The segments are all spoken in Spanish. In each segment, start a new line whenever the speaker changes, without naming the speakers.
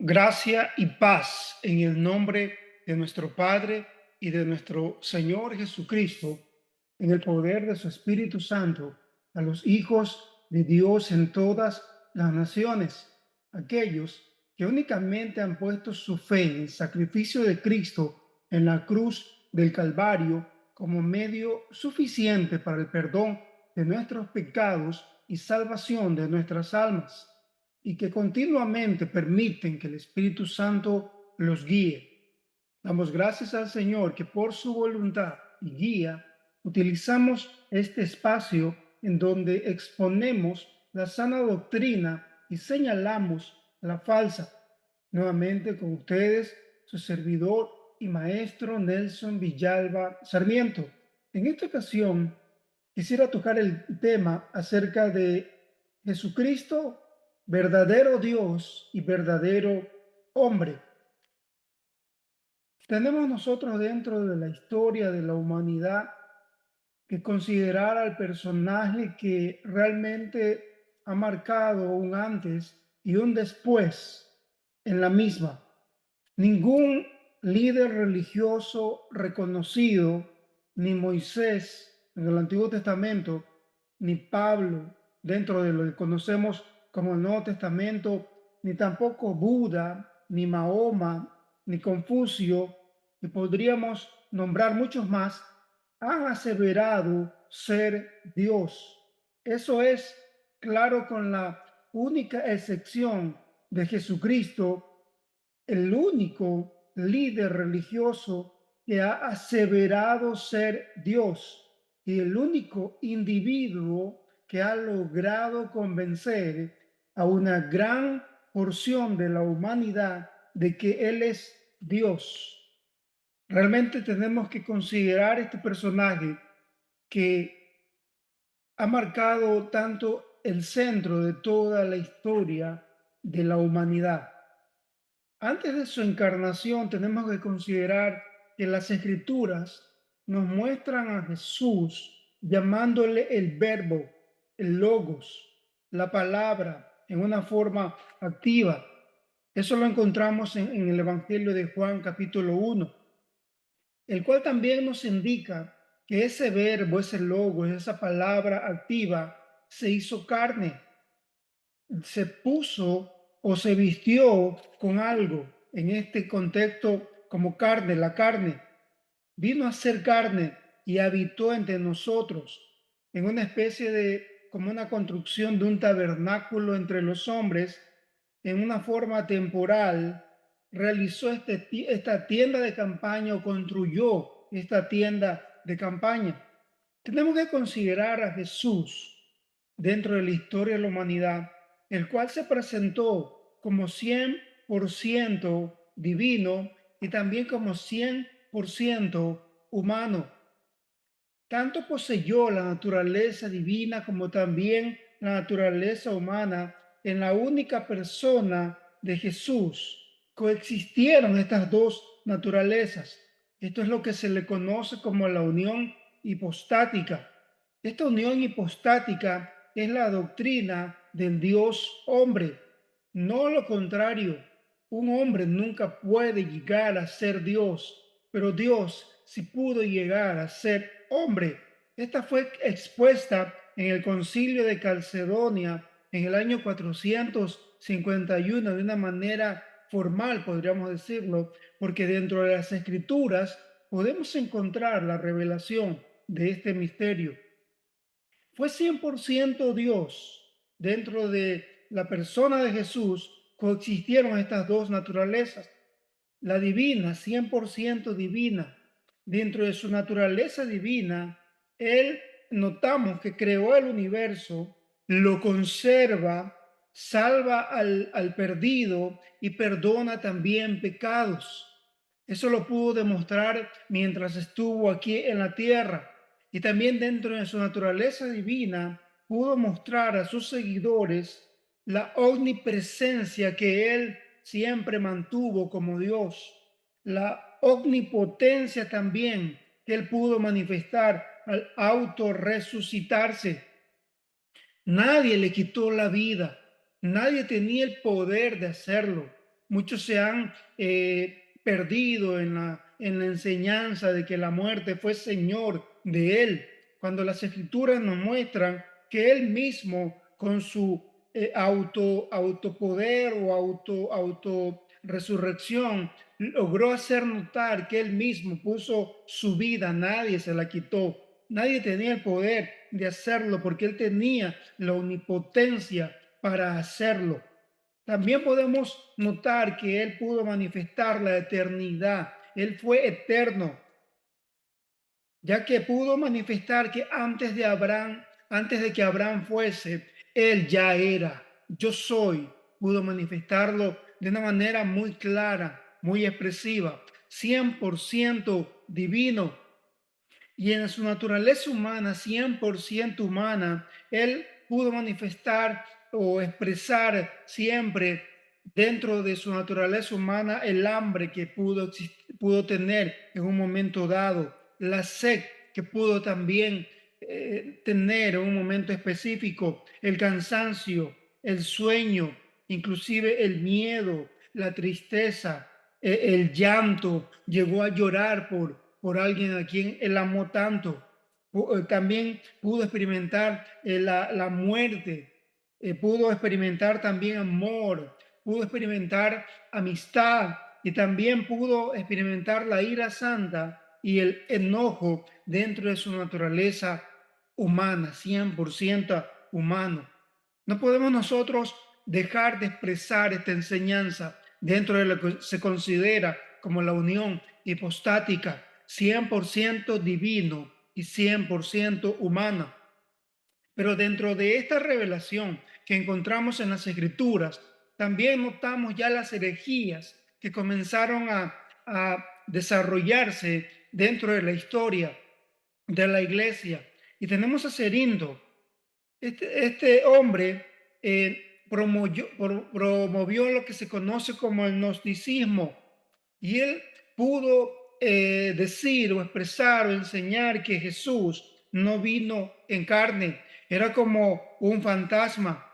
Gracia y paz en el nombre de nuestro Padre y de nuestro Señor Jesucristo, en el poder de su Espíritu Santo, a los hijos de Dios en todas las naciones, aquellos que únicamente han puesto su fe en el sacrificio de Cristo en la cruz del Calvario como medio suficiente para el perdón de nuestros pecados y salvación de nuestras almas, y que continuamente permiten que el Espíritu Santo los guíe. Damos gracias al Señor que por su voluntad y guía utilizamos este espacio en donde exponemos la sana doctrina y señalamos la falsa. Nuevamente con ustedes, su servidor y maestro Nelson Villalba Sarmiento. En esta ocasión quisiera tocar el tema acerca de Jesucristo, verdadero Dios y verdadero hombre. Tenemos nosotros dentro de la historia de la humanidad que considerar al personaje que realmente ha marcado un antes y un después en la misma. Ningún líder religioso reconocido, ni Moisés en el Antiguo Testamento, ni Pablo dentro de lo que conocemos como el Nuevo Testamento, ni tampoco Buda, ni Mahoma, ni Confucio, y podríamos nombrar muchos más, han aseverado ser Dios. Eso es claro, con la única excepción de Jesucristo, el único líder religioso que ha aseverado ser Dios y el único individuo que ha logrado convencer a una gran porción de la humanidad de que Él es Dios. Realmente tenemos que considerar este personaje que ha marcado tanto el centro de toda la historia de la humanidad. Antes de su encarnación, tenemos que considerar que las escrituras nos muestran a Jesús llamándole el verbo, el logos, la palabra en una forma activa. Eso lo encontramos en el Evangelio de Juan capítulo 1, el cual también nos indica que ese verbo, ese logos, esa palabra activa, se hizo carne, se puso o se vistió con algo, en este contexto como carne, la carne. Vino a ser carne y habitó entre nosotros en una especie de, como una construcción de un tabernáculo entre los hombres, en una forma temporal, realizó esta tienda de campaña o construyó esta tienda de campaña. Tenemos que considerar a Jesús dentro de la historia de la humanidad, el cual se presentó como 100% divino y también como 100% humano. Tanto poseyó la naturaleza divina como también la naturaleza humana en la única persona de Jesús. Coexistieron estas dos naturalezas. Esto es lo que se le conoce como la unión hipostática. Esta unión hipostática es la doctrina del Dios hombre, no lo contrario. Un hombre nunca puede llegar a ser Dios, pero Dios sí pudo llegar a ser hombre. Esta fue expuesta en el Concilio de Calcedonia en el año 451 de una manera formal, podríamos decirlo, porque dentro de las Escrituras podemos encontrar la revelación de este misterio. Fue 100% Dios. Dentro de la persona de Jesús coexistieron estas dos naturalezas. La divina, 100% divina. Dentro de su naturaleza divina, Él notamos que creó el universo, lo conserva, salva al perdido y perdona también pecados. Eso lo pudo demostrar mientras estuvo aquí en la tierra. Y también dentro de su naturaleza divina pudo mostrar a sus seguidores la omnipresencia que Él siempre mantuvo como Dios, la omnipotencia también que Él pudo manifestar al autorresucitarse. Nadie le quitó la vida, nadie tenía el poder de hacerlo. muchos se han perdido en la enseñanza de que la muerte fue Señor de él, cuando las escrituras nos muestran que él mismo con su autopoder o auto resurrección logró hacer notar que él mismo puso su vida, nadie se la quitó, nadie tenía el poder de hacerlo porque él tenía la omnipotencia para hacerlo. También podemos notar que él pudo manifestar la eternidad, él fue eterno, ya que pudo manifestar que antes de que Abraham fuese, él ya era, yo soy, pudo manifestarlo de una manera muy clara, muy expresiva, 100% divino, y en su naturaleza humana, 100% humana, él pudo manifestar o expresar siempre dentro de su naturaleza humana el hambre que pudo tener en un momento dado, la sed que pudo también tener en un momento específico, el cansancio, el sueño, inclusive el miedo, la tristeza, el llanto, llegó a llorar por alguien a quien él amó tanto. También pudo experimentar la muerte, pudo experimentar también amor, pudo experimentar amistad y también pudo experimentar la ira santa y el enojo dentro de su naturaleza humana, 100% humano. No podemos nosotros dejar de expresar esta enseñanza dentro de lo que se considera como la unión hipostática, 100% divino y 100% humana. Pero dentro de esta revelación que encontramos en las Escrituras, también notamos ya las herejías que comenzaron a desarrollarse dentro de la historia de la iglesia. Y tenemos a Cerindo, este hombre promovió lo que se conoce como el gnosticismo y él pudo decir o expresar o enseñar que Jesús no vino en carne, era como un fantasma.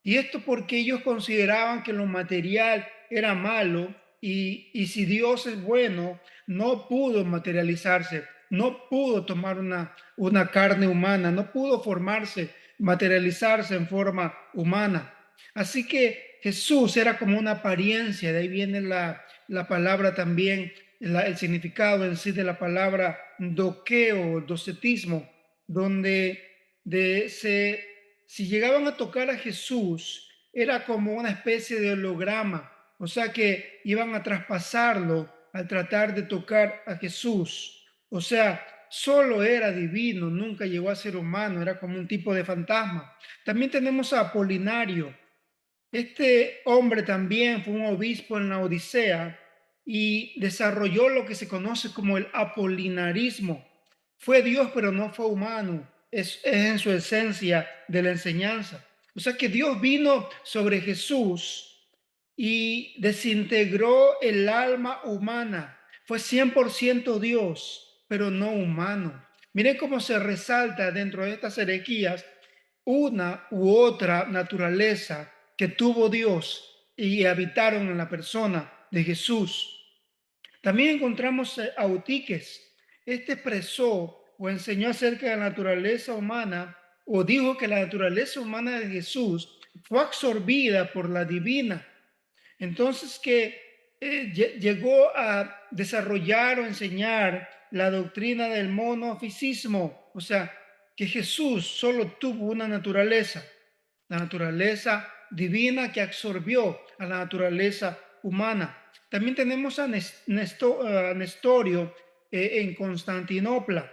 Y esto porque ellos consideraban que lo material era malo y si Dios es bueno, no pudo materializarse, no pudo tomar una carne humana, no pudo formarse, materializarse en forma humana. Así que Jesús era como una apariencia, de ahí viene la palabra también, el significado en sí de la palabra doqueo, docetismo, donde si llegaban a tocar a Jesús, era como una especie de holograma, o sea que iban a traspasarlo al tratar de tocar a Jesús. O sea, solo era divino, nunca llegó a ser humano, era como un tipo de fantasma. También tenemos a Apolinario. Este hombre también fue un obispo en la Odisea y desarrolló lo que se conoce como el apolinarismo. Fue Dios, pero no fue humano. Es en su esencia de la enseñanza. O sea que Dios vino sobre Jesús y desintegró el alma humana. Fue 100% Dios, pero no humano. Miren cómo se resalta dentro de estas herejías una u otra naturaleza que tuvo Dios y habitaron en la persona de Jesús. También encontramos a Eutiques. Este expresó o enseñó acerca de la naturaleza humana o dijo que la naturaleza humana de Jesús fue absorbida por la divina. Entonces que llegó a desarrollar o enseñar la doctrina del monofisismo, o sea, que Jesús solo tuvo una naturaleza, la naturaleza divina que absorbió a la naturaleza humana. También tenemos a Nestorio en Constantinopla.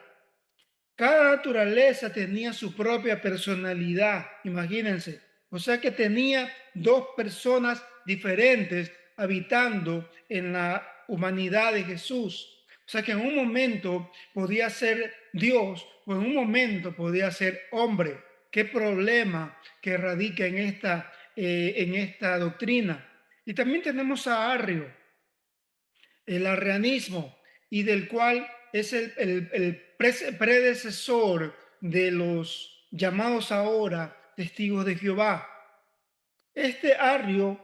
Cada naturaleza tenía su propia personalidad, imagínense. O sea que tenía dos personas diferentes habitando en la humanidad de Jesús. O sea que en un momento podía ser Dios o en un momento podía ser hombre. Qué problema que radica en esta doctrina. Y también tenemos a Arrio, el arrianismo, y del cual es el predecesor de los llamados ahora testigos de Jehová. Este Arrio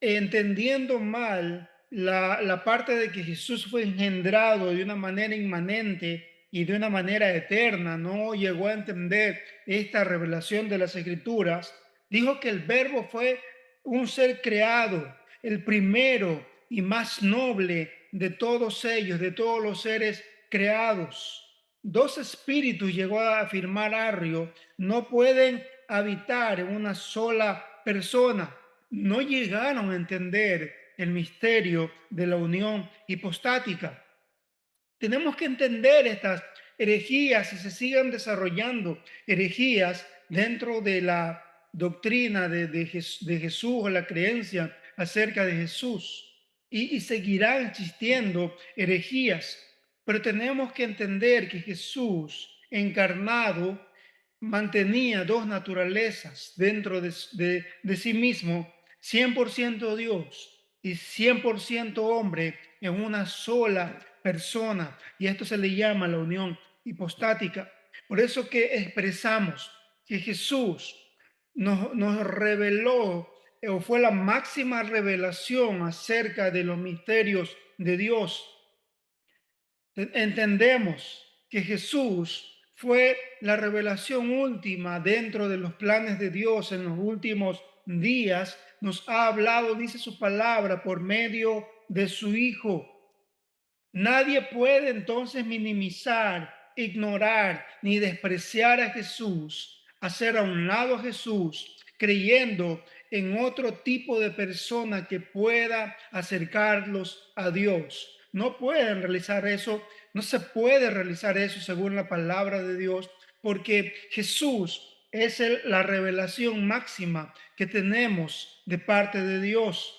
entendiendo mal la parte de que Jesús fue engendrado de una manera inmanente y de una manera eterna, no llegó a entender esta revelación de las Escrituras, dijo que el Verbo fue un ser creado, el primero y más noble de todos ellos, de todos los seres creados. Dos espíritus, llegó a afirmar Arrio, no pueden habitar en una sola persona. No llegaron a entender el misterio de la unión hipostática. Tenemos que entender estas herejías y se sigan desarrollando herejías dentro de la doctrina de Jesús o la creencia acerca de Jesús. Y seguirán existiendo herejías, pero tenemos que entender que Jesús encarnado mantenía dos naturalezas dentro de sí mismo, 100% Dios y 100% hombre en una sola persona. Y esto se le llama la unión hipostática. Por eso que expresamos que Jesús nos reveló o fue la máxima revelación acerca de los misterios de Dios. Entendemos que Jesús fue la revelación última dentro de los planes de Dios en los últimos días. Nos ha hablado, dice su palabra, por medio de su Hijo. Nadie puede entonces minimizar, ignorar ni despreciar a Jesús, hacer a un lado a Jesús, creyendo en otro tipo de persona que pueda acercarlos a Dios. No pueden realizar eso, no se puede realizar eso según la palabra de Dios, porque Jesús es la revelación máxima que tenemos de parte de Dios.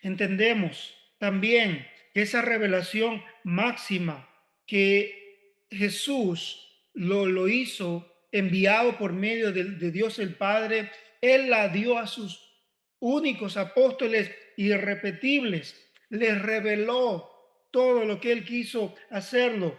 Entendemos también que esa revelación máxima que Jesús lo hizo enviado por medio de Dios el Padre, Él la dio a sus únicos apóstoles irrepetibles, les reveló todo lo que Él quiso hacerlo.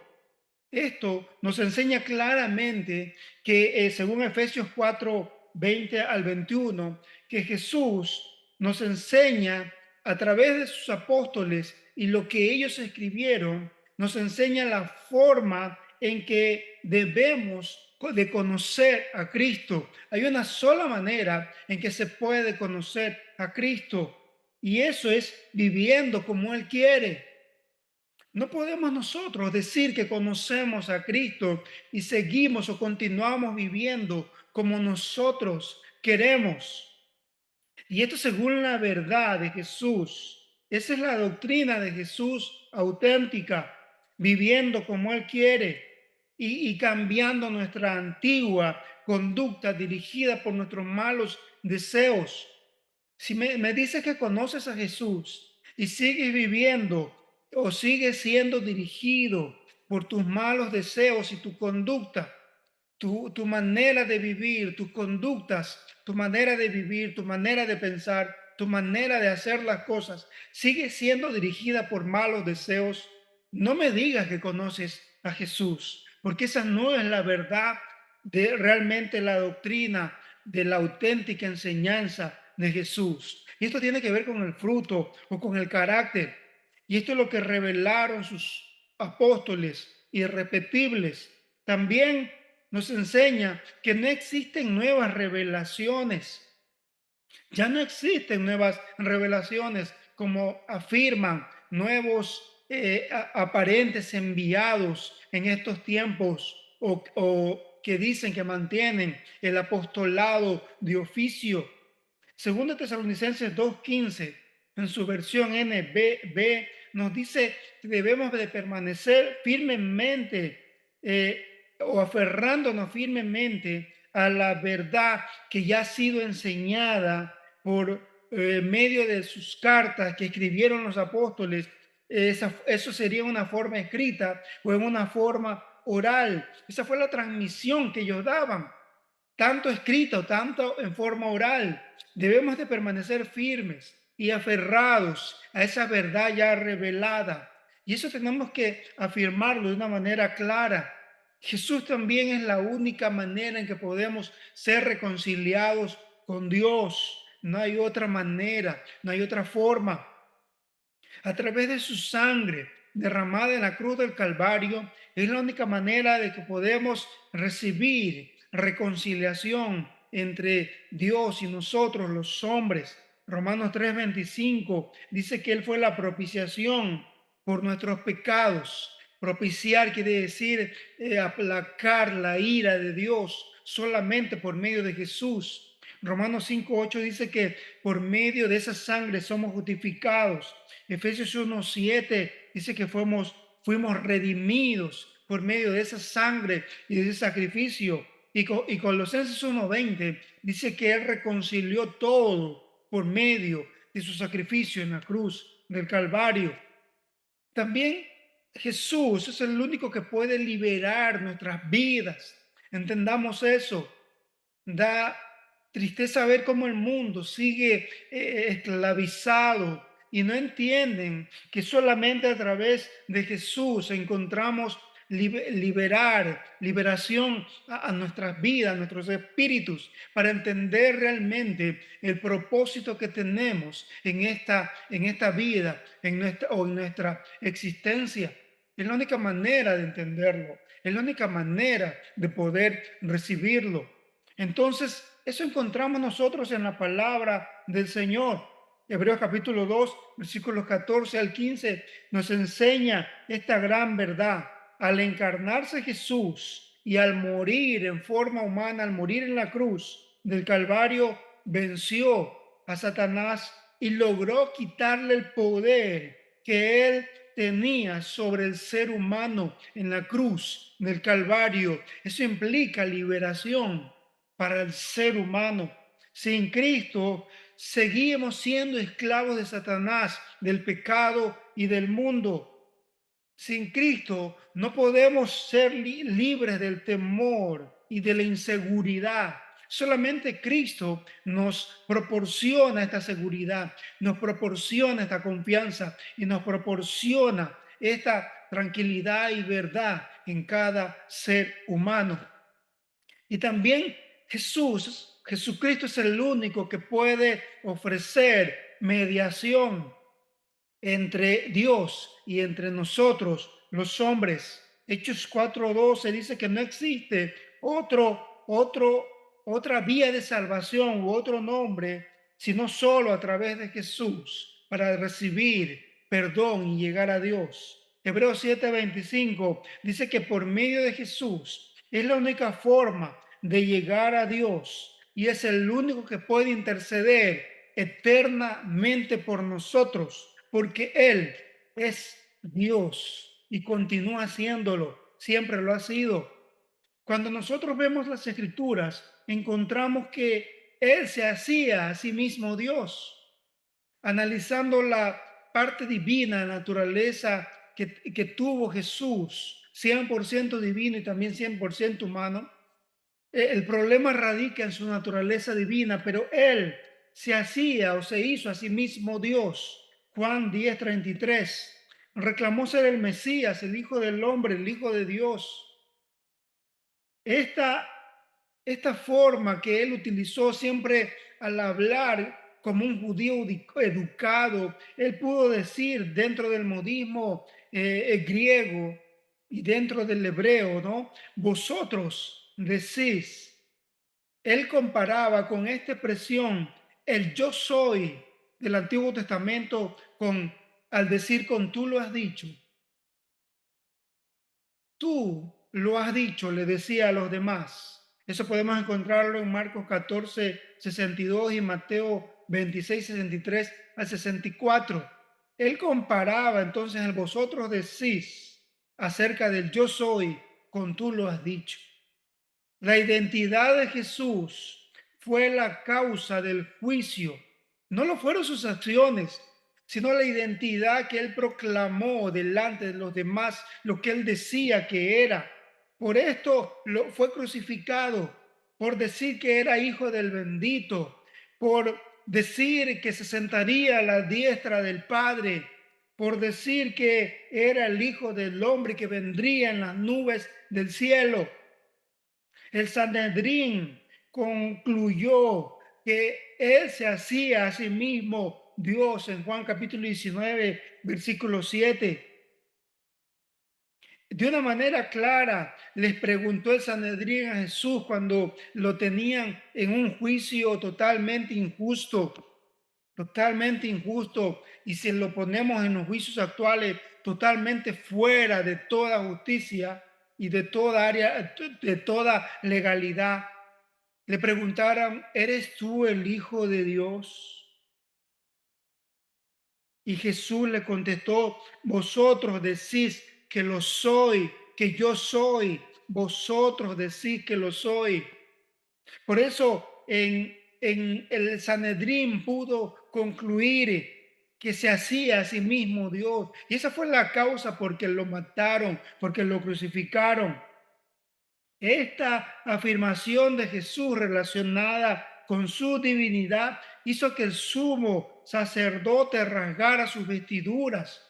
Esto nos enseña claramente que según Efesios 4:20 al 21, que Jesús nos enseña a través de sus apóstoles y lo que ellos escribieron, nos enseña la forma en que debemos de conocer a Cristo. Hay una sola manera en que se puede conocer a Cristo y eso es viviendo como Él quiere. No podemos nosotros decir que conocemos a Cristo y seguimos o continuamos viviendo como nosotros queremos. Y esto según la verdad de Jesús. Esa es la doctrina de Jesús auténtica, viviendo como Él quiere y cambiando nuestra antigua conducta dirigida por nuestros malos deseos. Si me dices que conoces a Jesús y sigues viviendo o sigues siendo dirigido por tus malos deseos y tu conducta, tu manera de vivir, tus conductas, tu manera de vivir, tu manera de pensar, tu manera de hacer las cosas, sigue siendo dirigida por malos deseos, no me digas que conoces a Jesús, porque esa no es la verdad de realmente la doctrina de la auténtica enseñanza de Jesús. Y esto tiene que ver con el fruto o con el carácter. Y esto es lo que revelaron sus apóstoles irrepetibles. También nos enseña que no existen nuevas revelaciones. Ya no existen nuevas revelaciones como afirman nuevos aparentes enviados en estos tiempos o que dicen que mantienen el apostolado de oficio. Segundo Tesalonicenses 2:15, en su versión NBB, nos dice que debemos de permanecer firmemente o aferrándonos firmemente a la verdad que ya ha sido enseñada por medio de sus cartas que escribieron los apóstoles. Eso sería una forma escrita o en una forma oral. Esa fue la transmisión que ellos daban, tanto escrita o tanto en forma oral. Debemos de permanecer firmes y aferrados a esa verdad ya revelada. Y eso tenemos que afirmarlo de una manera clara. Jesús también es la única manera en que podemos ser reconciliados con Dios. no hay otra manera, no hay otra forma. A través de su sangre derramada en la cruz del Calvario, es la única manera de que podemos recibir reconciliación entre Dios y nosotros los hombres. Romanos 3:25 dice que Él fue la propiciación por nuestros pecados. Propiciar quiere decir aplacar la ira de Dios solamente por medio de Jesús. Romanos 5:8 dice que por medio de esa sangre somos justificados. Efesios 1:7 dice que fuimos redimidos por medio de esa sangre y de ese sacrificio. Y Colosenses 1:20 dice que Él reconcilió todo por medio de su sacrificio en la cruz del Calvario. También Jesús es el único que puede liberar nuestras vidas. Entendamos eso. Da tristeza ver cómo el mundo sigue esclavizado y no entienden que solamente a través de Jesús encontramos liberación a nuestras vidas, a nuestros espíritus, para entender realmente el propósito que tenemos en esta vida, en nuestra existencia. Es la única manera de entenderlo, es la única manera de poder recibirlo. Entonces, eso encontramos nosotros en la palabra del Señor. Hebreos capítulo 2, versículos 14 al 15, nos enseña esta gran verdad. Al encarnarse Jesús y al morir en forma humana, al morir en la cruz del Calvario, venció a Satanás y logró quitarle el poder que él tenía sobre el ser humano en la cruz del Calvario. Eso implica liberación para el ser humano. Sin Cristo seguimos siendo esclavos de Satanás, del pecado y del mundo. Sin Cristo no podemos ser libres del temor y de la inseguridad. Solamente Cristo nos proporciona esta seguridad, nos proporciona esta confianza y nos proporciona esta tranquilidad y verdad en cada ser humano. Y también Jesucristo es el único que puede ofrecer mediación entre Dios y entre nosotros, los hombres. Hechos 4:12 dice que no existe otra vía de salvación u otro nombre, sino solo a través de Jesús para recibir perdón y llegar a Dios. Hebreos 7:25 dice que por medio de Jesús es la única forma de llegar a Dios y es el único que puede interceder eternamente por nosotros, porque Él es Dios y continúa haciéndolo, siempre lo ha sido. Cuando nosotros vemos las Escrituras, encontramos que Él se hacía a sí mismo Dios, analizando la parte divina, la naturaleza que tuvo Jesús, 100% divino y también 100% humano. El problema radica en su naturaleza divina, pero Él se hacía o se hizo a sí mismo Dios. Juan 10:33. Reclamó ser el Mesías, el Hijo del Hombre, el Hijo de Dios. Esta, esta forma que Él utilizó siempre al hablar como un judío educado, Él pudo decir dentro del modismo griego y dentro del hebreo, ¿no? Vosotros decís. Él comparaba con esta expresión el yo soy del Antiguo Testamento con al decir con tú lo has dicho. Tú lo has dicho, le decía a los demás. Eso podemos encontrarlo en Marcos 14:62 y Mateo 26:63 al 64. Él comparaba entonces el vosotros decís acerca del yo soy con tú lo has dicho. La identidad de Jesús fue la causa del juicio. No lo fueron sus acciones, sino la identidad que él proclamó delante de los demás, lo que él decía que era. Por esto fue crucificado, por decir que era hijo del bendito, por decir que se sentaría a la diestra del Padre, por decir que era el hijo del hombre que vendría en las nubes del cielo. El Sanedrín concluyó que él se hacía a sí mismo Dios en Juan capítulo 19, versículo 7. De una manera clara les preguntó el Sanedrín a Jesús cuando lo tenían en un juicio totalmente injusto, y si lo ponemos en los juicios actuales, totalmente fuera de toda justicia y de toda área, de toda legalidad. Le preguntaron, ¿eres tú el Hijo de Dios? Y Jesús le contestó, vosotros decís que lo soy, que yo soy, vosotros decís que lo soy. Por eso en el Sanedrín pudo concluir que se hacía a sí mismo Dios. Y esa fue la causa por que lo mataron, porque lo crucificaron. Esta afirmación de Jesús relacionada con su divinidad hizo que el sumo sacerdote rasgara sus vestiduras.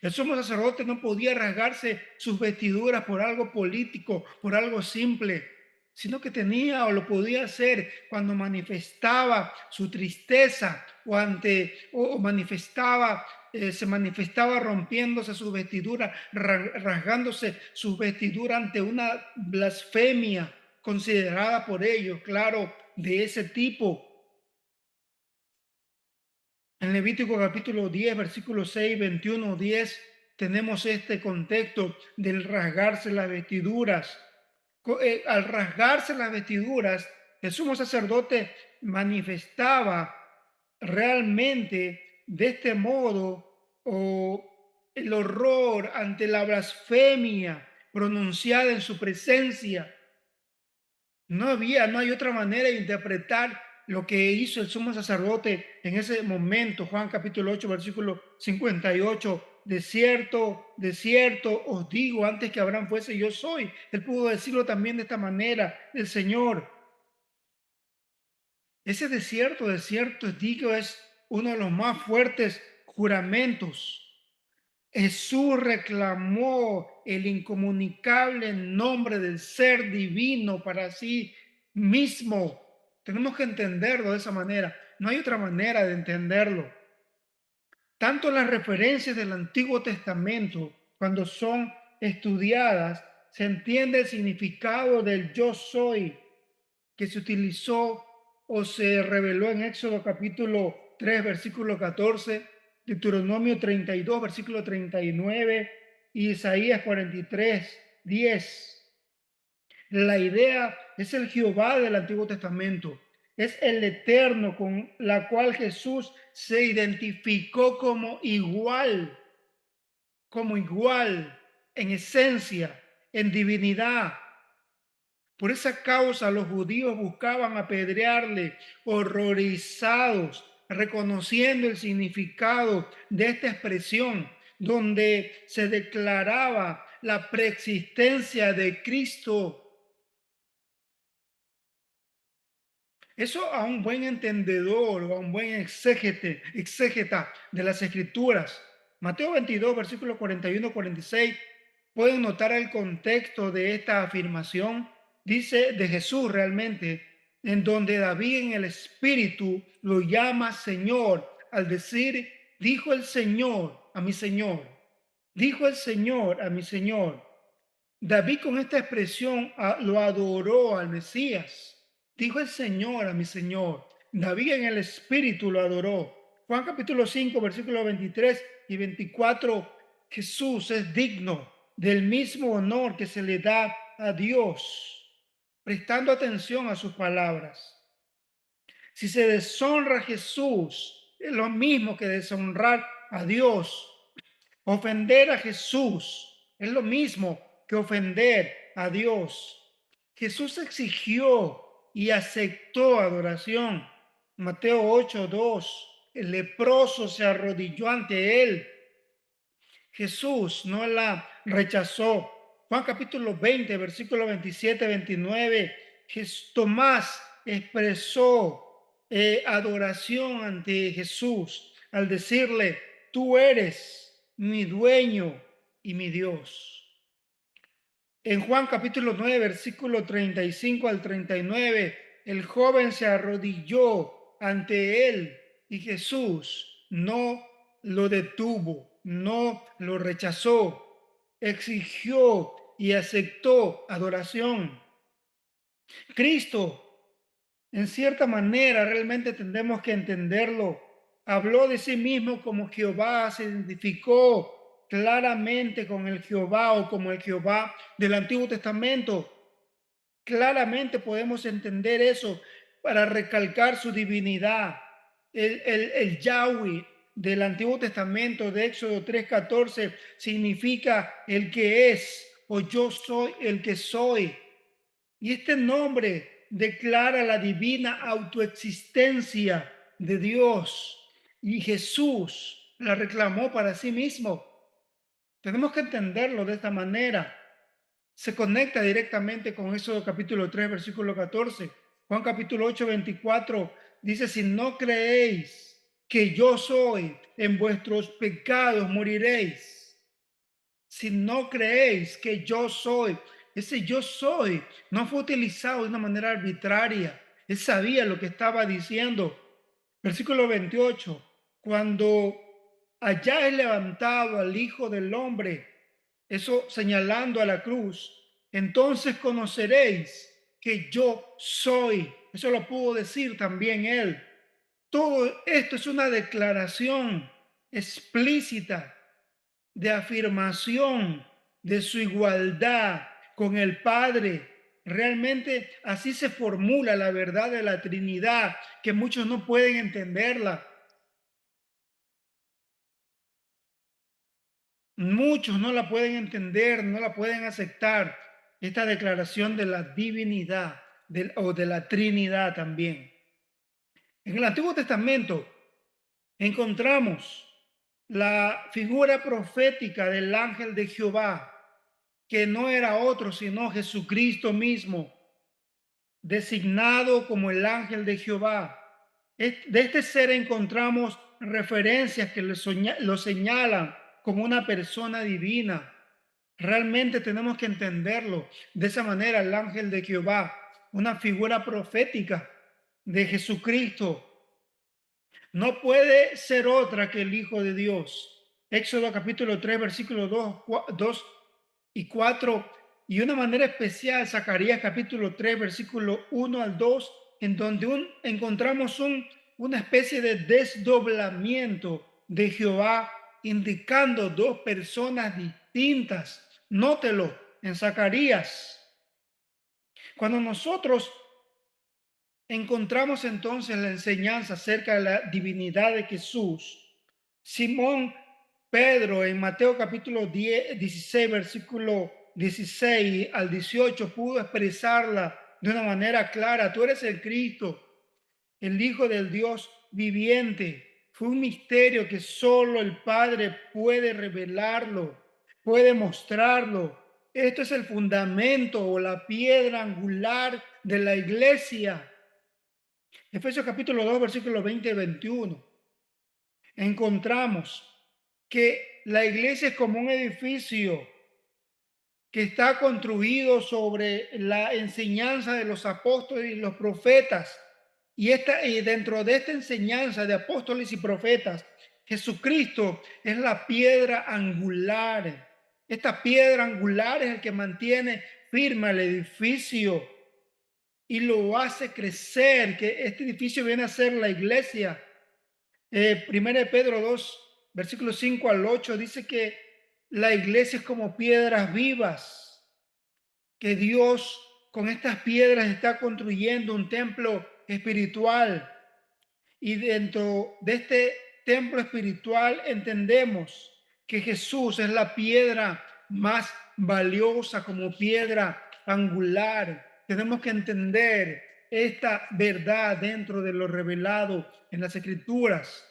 El sumo sacerdote no podía rasgarse sus vestiduras por algo político, por algo simple, sino que tenía o lo podía hacer cuando manifestaba su tristeza o manifestaba, se manifestaba rompiéndose sus vestiduras, rasgándose sus vestiduras ante una blasfemia considerada por ellos, claro, de ese tipo. En Levítico capítulo 10, versículo 6, 21, 10, tenemos este contexto del rasgarse las vestiduras. Al rasgarse las vestiduras, el sumo sacerdote manifestaba realmente de este modo el horror ante la blasfemia pronunciada en su presencia. No hay otra manera de interpretar lo que hizo el sumo sacerdote en ese momento. Juan capítulo 8, versículo 58. De cierto os digo, antes que Abraham fuese, yo soy. Él pudo decirlo también de esta manera, el Señor. Ese de cierto os digo, es uno de los más fuertes juramentos. Jesús reclamó el incomunicable nombre del ser divino para sí mismo. Tenemos que entenderlo de esa manera. No hay otra manera de entenderlo. Tanto las referencias del Antiguo Testamento, cuando son estudiadas, se entiende el significado del yo soy que se utilizó o se reveló en Éxodo capítulo 3, versículo 14, Deuteronomio 32, versículo 39 y Isaías 43, 10. La idea es el Jehová del Antiguo Testamento. Es el eterno con la cual Jesús se identificó como igual en esencia, en divinidad. Por esa causa los judíos buscaban apedrearle, horrorizados, reconociendo el significado de esta expresión, donde se declaraba la preexistencia de Cristo. Eso a un buen entendedor o a un buen exégeta de las Escrituras. Mateo 22, versículos 41-46, pueden notar el contexto de esta afirmación. Dice de Jesús realmente, en donde David en el Espíritu lo llama Señor, al decir, dijo el Señor a mi Señor, dijo el Señor a mi Señor. David con esta expresión lo adoró al Mesías. Dijo el Señor a mi Señor. David en el Espíritu lo adoró. Juan capítulo 5, versículos 23 y 24. Jesús es digno del mismo honor que se le da a Dios, prestando atención a sus palabras. Si se deshonra a Jesús, es lo mismo que deshonrar a Dios. Ofender a Jesús es lo mismo que ofender a Dios. Jesús exigió y aceptó adoración. Mateo 8:2. El leproso se arrodilló ante él. Jesús no la rechazó. Juan capítulo 20, versículo 27-29. Tomás expresó adoración ante Jesús al decirle, tú eres mi dueño y mi Dios. En Juan capítulo 9, versículo 35 al 39, el joven se arrodilló ante él y Jesús no lo detuvo, no lo rechazó, exigió y aceptó adoración. Cristo, en cierta manera, realmente tendremos que entenderlo. Habló de sí mismo como Jehová, se identificó claramente con el Jehová o como el Jehová del Antiguo Testamento. Claramente podemos entender eso para recalcar su divinidad. El Yahweh del Antiguo Testamento, de Éxodo 3:14, significa el que es o yo soy el que soy. Y este nombre declara la divina autoexistencia de Dios. Y Jesús la reclamó para sí mismo. Tenemos que entenderlo de esta manera. Se conecta directamente con Éxodo capítulo 3, versículo 14. Juan capítulo 8, 24 dice, si no creéis que yo soy, en vuestros pecados moriréis. Si no creéis que yo soy, ese yo soy no fue utilizado de una manera arbitraria. Él sabía lo que estaba diciendo. Versículo 28, cuando hayáis levantado al Hijo del Hombre, eso señalando a la cruz, entonces conoceréis que yo soy. Eso lo pudo decir también él. Todo esto es una declaración explícita de afirmación de su igualdad con el Padre. Realmente así se formula la verdad de la Trinidad, que muchos no pueden entenderla. Muchos no la pueden entender, no la pueden aceptar. Esta declaración de la divinidad o de la Trinidad también. En el Antiguo Testamento encontramos la figura profética del ángel de Jehová, que no era otro sino Jesucristo mismo, designado como el ángel de Jehová. De este ser encontramos referencias que lo señalan como una persona divina. Realmente tenemos que entenderlo de esa manera, el ángel de Jehová, una figura profética de Jesucristo. No puede ser otra que el Hijo de Dios. Éxodo capítulo 3, versículos 2 y 4, y una manera especial Zacarías capítulo 3, versículo 1 al 2, en donde encontramos una especie de desdoblamiento de Jehová, indicando dos personas distintas. Nótelo en Zacarías. Cuando nosotros encontramos entonces la enseñanza acerca de la divinidad de Jesús, Simón Pedro en Mateo capítulo 16, versículo 16 al 18 pudo expresarla de una manera clara. Tú eres el Cristo, el Hijo del Dios viviente. Fue un misterio que solo el Padre puede revelarlo, puede mostrarlo. Esto es el fundamento o la piedra angular de la iglesia. Efesios capítulo 2, versículos 20 y 21. Encontramos que la iglesia es como un edificio que está construido sobre la enseñanza de los apóstoles y los profetas. Y dentro de esta enseñanza de apóstoles y profetas, Jesucristo es la piedra angular. Esta piedra angular es el que mantiene firme el edificio y lo hace crecer, que este edificio viene a ser la iglesia. Primera de Pedro 2, versículos 5 al 8, dice que la iglesia es como piedras vivas, que Dios con estas piedras está construyendo un templo espiritual. Y dentro de este templo espiritual entendemos que Jesús es la piedra más valiosa como piedra angular. Tenemos que entender esta verdad dentro de lo revelado en las Escrituras.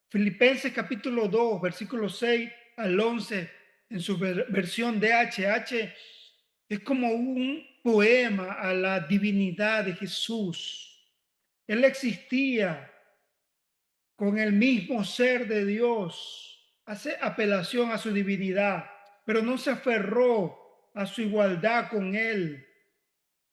Filipenses capítulo 2, versículos 6 al 11, en su versión DHH, es como un poema a la divinidad de Jesús. Él existía con el mismo ser de Dios, hace apelación a su divinidad, pero no se aferró a su igualdad con él,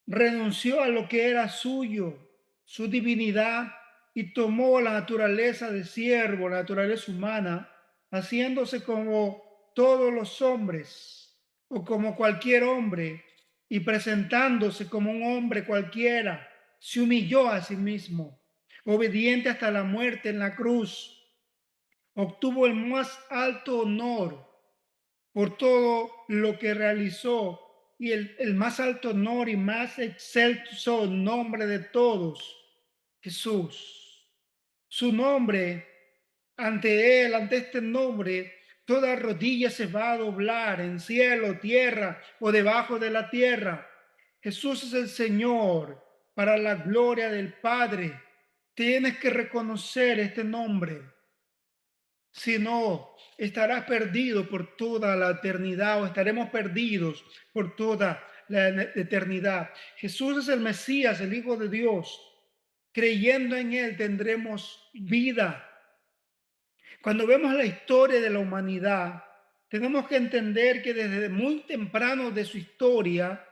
renunció a lo que era suyo, su divinidad y tomó la naturaleza de siervo, la naturaleza humana, haciéndose como todos los hombres o como cualquier hombre y presentándose como un hombre cualquiera, se humilló a sí mismo, obediente hasta la muerte en la cruz, obtuvo el más alto honor por todo lo que realizó y el más alto honor y más excelso nombre de todos, Jesús. Su nombre, ante él, ante este nombre, toda rodilla se va a doblar en cielo, tierra o debajo de la tierra. Jesús es el Señor para la gloria del Padre. Tienes que reconocer este nombre. Si no, estarás perdido por toda la eternidad o estaremos perdidos por toda la eternidad. Jesús es el Mesías, el Hijo de Dios. Creyendo en Él tendremos vida. Cuando vemos la historia de la humanidad, tenemos que entender que desde muy temprano de su historia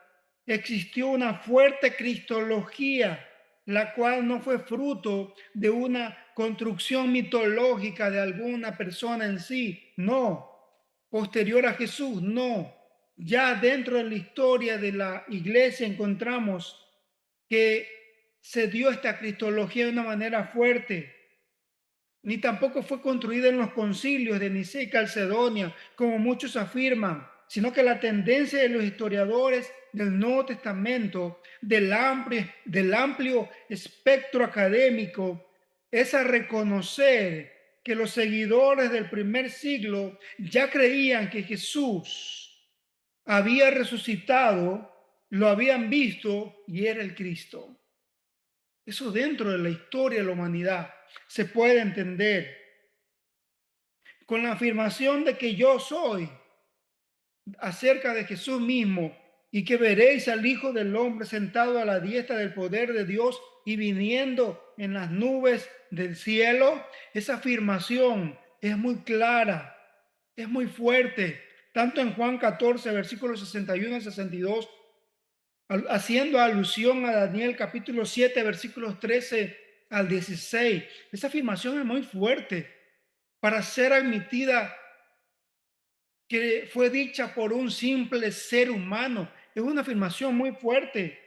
existió una fuerte cristología, la cual no fue fruto de una construcción mitológica de alguna persona en sí, no, posterior a Jesús, no. Ya dentro de la historia de la iglesia encontramos que se dio esta cristología de una manera fuerte, ni tampoco fue construida en los concilios de Nicea y Calcedonia, como muchos afirman, sino que la tendencia de los historiadores del Nuevo Testamento, del amplio espectro académico, es a reconocer que los seguidores del primer siglo ya creían que Jesús había resucitado, lo habían visto y era el Cristo. Eso dentro de la historia de la humanidad se puede entender con la afirmación de que yo soy acerca de Jesús mismo y que veréis al Hijo del Hombre sentado a la diestra del poder de Dios y viniendo en las nubes del cielo. Esa afirmación es muy clara, es muy fuerte, tanto en Juan 14, versículos 61 y 62, haciendo alusión a Daniel capítulo 7, versículos 13 al 16. Esa afirmación es muy fuerte para ser admitida, que fue dicha por un simple ser humano. Es una afirmación muy fuerte.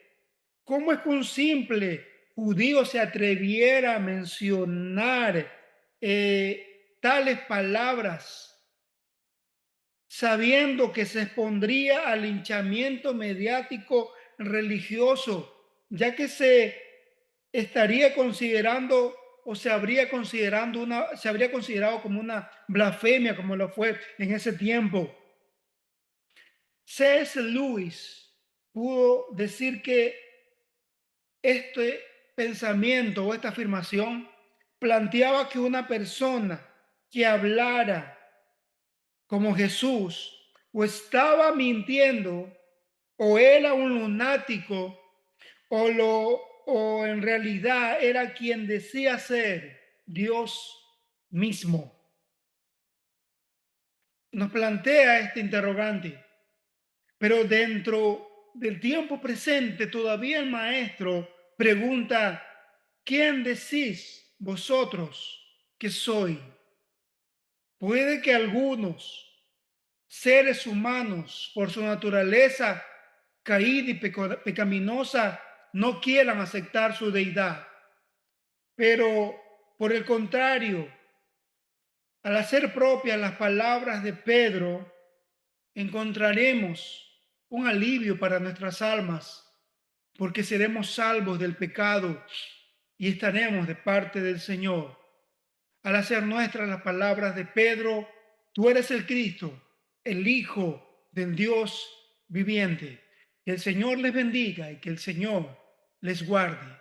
¿Cómo es que un simple judío se atreviera a mencionar tales palabras, sabiendo que se expondría al linchamiento mediático religioso, ya que se estaría considerando o se habría considerado como una blasfemia, como lo fue en ese tiempo? C.S. Lewis pudo decir que este pensamiento o esta afirmación planteaba que una persona que hablara como Jesús o estaba mintiendo o era un lunático o en realidad era quien decía ser Dios mismo. Nos plantea este interrogante, pero dentro del tiempo presente todavía el maestro pregunta: ¿quién decís vosotros que soy? Puede que algunos seres humanos, por su naturaleza caída y pecaminosa, no quieran aceptar su deidad. Pero por el contrario, al hacer propias las palabras de Pedro, encontraremos un alivio para nuestras almas, porque seremos salvos del pecado y estaremos de parte del Señor. Al hacer nuestras las palabras de Pedro: tú eres el Cristo, el Hijo del Dios viviente. Que el Señor les bendiga y que el Señor les guarde.